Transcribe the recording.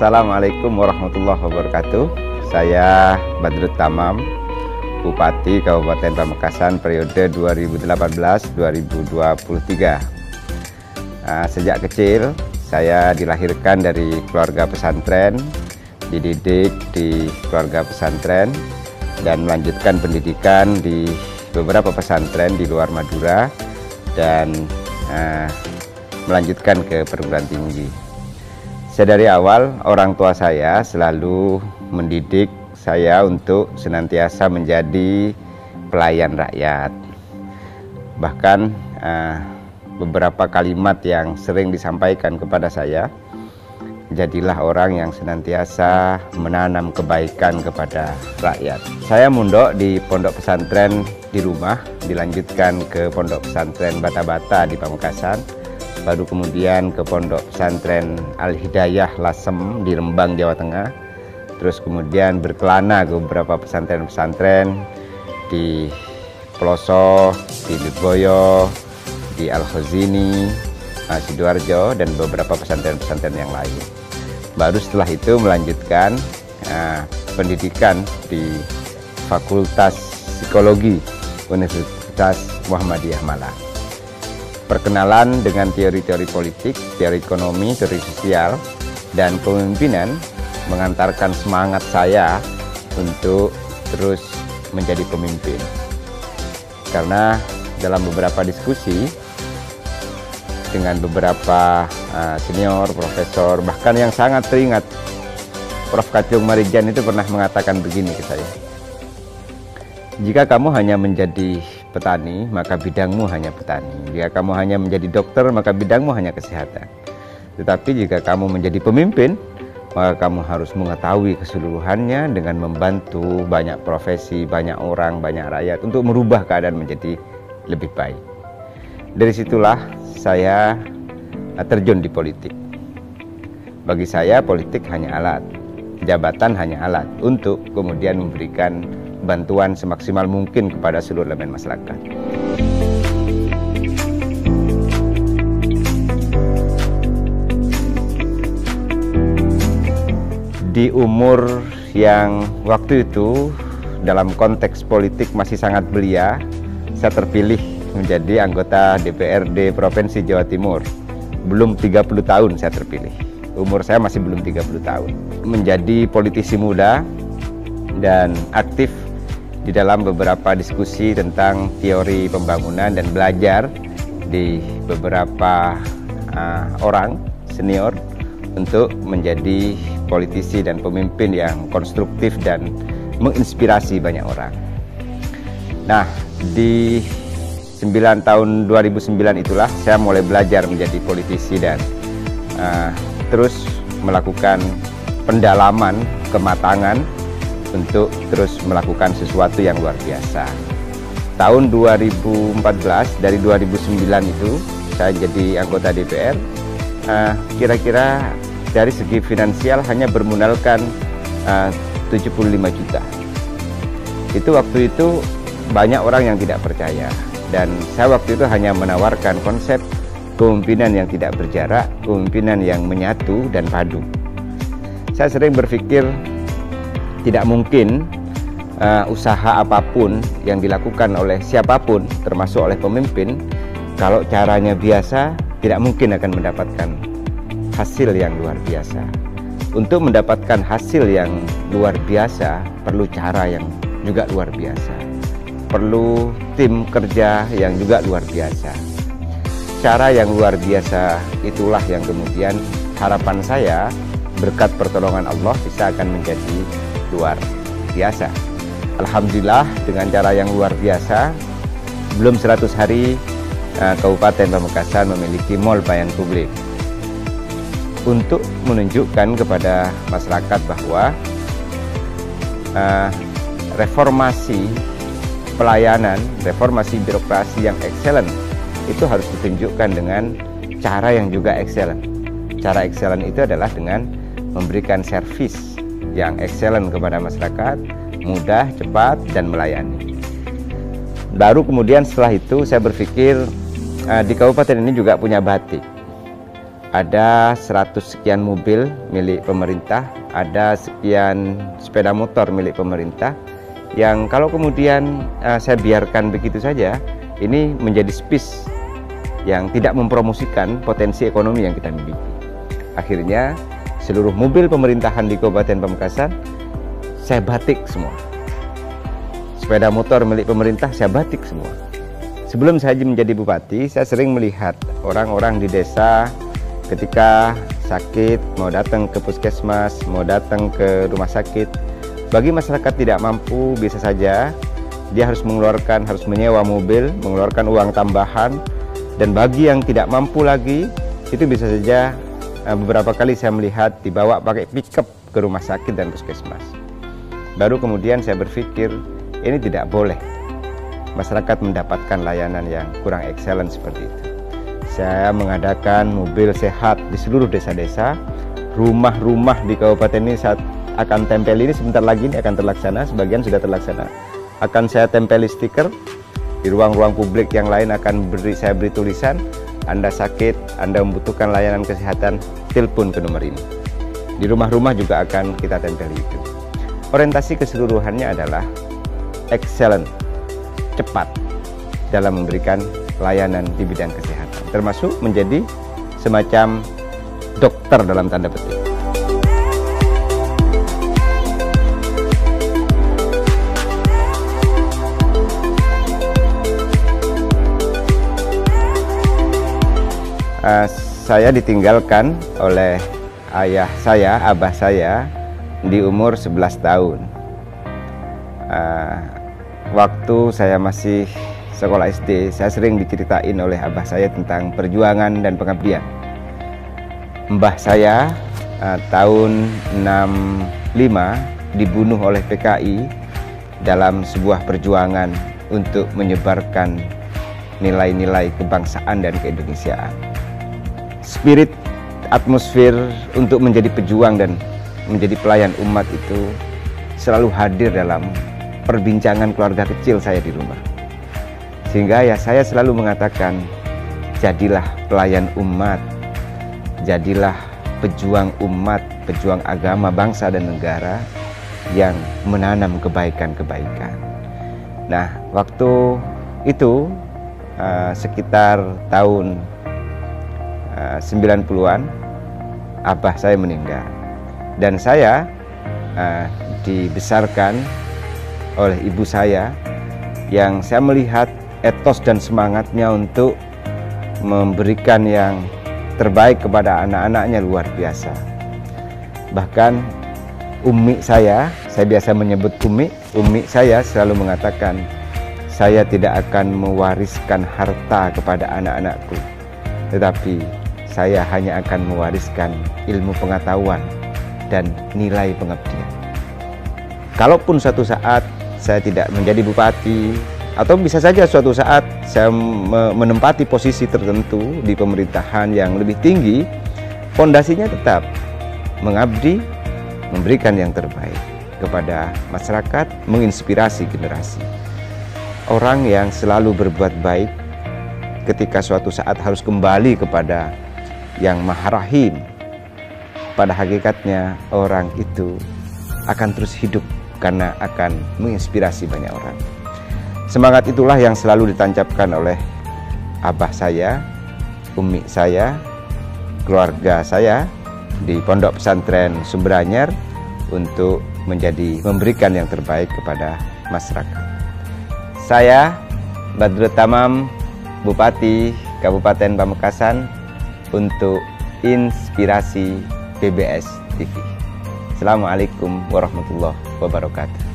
Assalamualaikum warahmatullahi wabarakatuh. Saya Badrut Tamam, Bupati Kabupaten Pamekasan periode 2018-2023. Sejak kecil saya dilahirkan dari keluarga pesantren, dididik di keluarga pesantren, dan melanjutkan pendidikan di beberapa pesantren di luar Madura, dan melanjutkan ke perguruan tinggi. Dari awal orang tua saya selalu mendidik saya untuk senantiasa menjadi pelayan rakyat. Bahkan beberapa kalimat yang sering disampaikan kepada saya, jadilah orang yang senantiasa menanam kebaikan kepada rakyat. Saya mondok di pondok pesantren di rumah, dilanjutkan ke pondok pesantren Bata-Bata di Pamekasan, baru kemudian ke pondok pesantren Al-Hidayah Lasem di Rembang, Jawa Tengah. Terus kemudian berkelana ke beberapa pesantren-pesantren di Peloso, di Lirboyo, di Al-Khazini, Sidoarjo, dan beberapa pesantren-pesantren yang lain. Baru setelah itu melanjutkan pendidikan di Fakultas Psikologi Universitas Muhammadiyah Malang. Perkenalan dengan teori-teori politik, teori ekonomi, teori sosial, dan kepemimpinan mengantarkan semangat saya untuk terus menjadi pemimpin. Karena dalam beberapa diskusi dengan beberapa senior, profesor, bahkan yang sangat teringat, Prof. Kacung Marijan itu pernah mengatakan begini ke saya: jika kamu hanya menjadi petani, maka bidangmu hanya petani. Jika kamu hanya menjadi dokter, maka bidangmu hanya kesehatan. Tetapi jika kamu menjadi pemimpin, maka kamu harus mengetahui keseluruhannya dengan membantu banyak profesi, banyak orang, banyak rakyat untuk merubah keadaan menjadi lebih baik. Dari situlah saya terjun di politik. Bagi saya politik hanya alat, jabatan hanya alat untuk kemudian memberikan bantuan semaksimal mungkin kepada seluruh elemen masyarakat. Di umur yang waktu itu dalam konteks politik masih sangat belia, saya terpilih menjadi anggota DPRD Provinsi Jawa Timur. Belum 30 tahun saya terpilih. Umur saya masih belum 30 tahun. Menjadi politisi muda dan aktif di dalam beberapa diskusi tentang teori pembangunan dan belajar di beberapa orang senior untuk menjadi politisi dan pemimpin yang konstruktif dan menginspirasi banyak orang. Nah, di 2009 itulah saya mulai belajar menjadi politisi dan terus melakukan pendalaman, kematangan untuk terus melakukan sesuatu yang luar biasa. Tahun 2014, dari 2009 itu saya jadi anggota DPR. Kira-kira dari segi finansial hanya bermodalkan 75 juta. Itu waktu itu banyak orang yang tidak percaya, dan saya waktu itu hanya menawarkan konsep kepemimpinan yang tidak berjarak, kepemimpinan yang menyatu dan padu. Saya sering berpikir tidak mungkin usaha apapun yang dilakukan oleh siapapun, termasuk oleh pemimpin, kalau caranya biasa, tidak mungkin akan mendapatkan hasil yang luar biasa. Untuk mendapatkan hasil yang luar biasa, perlu cara yang juga luar biasa. Perlu tim kerja yang juga luar biasa. Cara yang luar biasa itulah yang kemudian harapan saya berkat pertolongan Allah bisa akan menjadi luar biasa. Alhamdulillah, dengan cara yang luar biasa, belum 100 hari Kabupaten Pamekasan memiliki mall pelayanan publik, untuk menunjukkan kepada masyarakat bahwa reformasi pelayanan, reformasi birokrasi yang excellent itu harus ditunjukkan dengan cara yang juga excellent. Cara excellent itu adalah dengan memberikan servis yang excellent kepada masyarakat, mudah, cepat, dan melayani. Baru kemudian setelah itu saya berpikir di kabupaten ini juga punya batik. ada 100 sekian mobil milik pemerintah, ada sekian sepeda motor milik pemerintah, yang kalau kemudian saya biarkan begitu saja, ini menjadi space yang tidak mempromosikan potensi ekonomi yang kita miliki. Akhirnya seluruh mobil pemerintahan di Kabupaten Pamekasan saya batik semua. Sepeda motor milik pemerintah saya batik semua. Sebelum saya menjadi bupati, saya sering melihat orang-orang di desa ketika sakit, mau datang ke puskesmas, mau datang ke rumah sakit. Bagi masyarakat tidak mampu, bisa saja dia harus menyewa mobil, mengeluarkan uang tambahan. Dan bagi yang tidak mampu lagi, itu bisa saja beberapa kali saya melihat dibawa pakai pickup ke rumah sakit dan puskesmas. Baru kemudian saya berpikir, ini tidak boleh masyarakat mendapatkan layanan yang kurang excellent seperti itu. Saya mengadakan mobil sehat di seluruh desa-desa, rumah-rumah di kabupaten ini saat akan tempel ini sebentar lagi ini akan terlaksana, sebagian sudah terlaksana. Akan saya tempeli stiker, di ruang-ruang publik yang lain saya beri tulisan, Anda sakit, Anda membutuhkan layanan kesehatan, telepon ke nomor ini. Di rumah-rumah juga akan kita tempeli itu. Orientasi keseluruhannya adalah excellent, cepat dalam memberikan layanan di bidang kesehatan, termasuk menjadi semacam dokter dalam tanda petik. Saya ditinggalkan oleh abah saya di umur 11 tahun. Waktu saya masih sekolah SD, saya sering diceritain oleh abah saya tentang perjuangan dan pengabdian. Mbah saya tahun 65 dibunuh oleh PKI dalam sebuah perjuangan untuk menyebarkan nilai-nilai kebangsaan dan keindonesiaan. Spirit, atmosfer untuk menjadi pejuang dan menjadi pelayan umat itu selalu hadir dalam perbincangan keluarga kecil saya di rumah. Sehingga ya saya selalu mengatakan, jadilah pelayan umat, jadilah pejuang umat, pejuang agama, bangsa dan negara yang menanam kebaikan-kebaikan. Nah, waktu itu sekitar tahun 90-an abah saya meninggal, dan saya dibesarkan oleh ibu saya yang saya melihat etos dan semangatnya untuk memberikan yang terbaik kepada anak-anaknya luar biasa. Bahkan umi saya biasa menyebut umi saya selalu mengatakan, saya tidak akan mewariskan harta kepada anak-anakku, tetapi saya hanya akan mewariskan ilmu pengetahuan dan nilai pengabdian. Kalaupun suatu saat saya tidak menjadi bupati, atau bisa saja suatu saat saya menempati posisi tertentu di pemerintahan yang lebih tinggi, fondasinya tetap mengabdi, memberikan yang terbaik kepada masyarakat, menginspirasi generasi. Orang yang selalu berbuat baik ketika suatu saat harus kembali kepada yang Maha Rahim, pada hakikatnya orang itu akan terus hidup karena akan menginspirasi banyak orang. Semangat itulah yang selalu ditancapkan oleh abah saya, umi saya, keluarga saya di Pondok Pesantren Sumberanyar untuk memberikan yang terbaik kepada masyarakat. Saya Badrut Tamam, Bupati Kabupaten Pamekasan, untuk Inspirasi PBS TV. Assalamualaikum warahmatullahi wabarakatuh.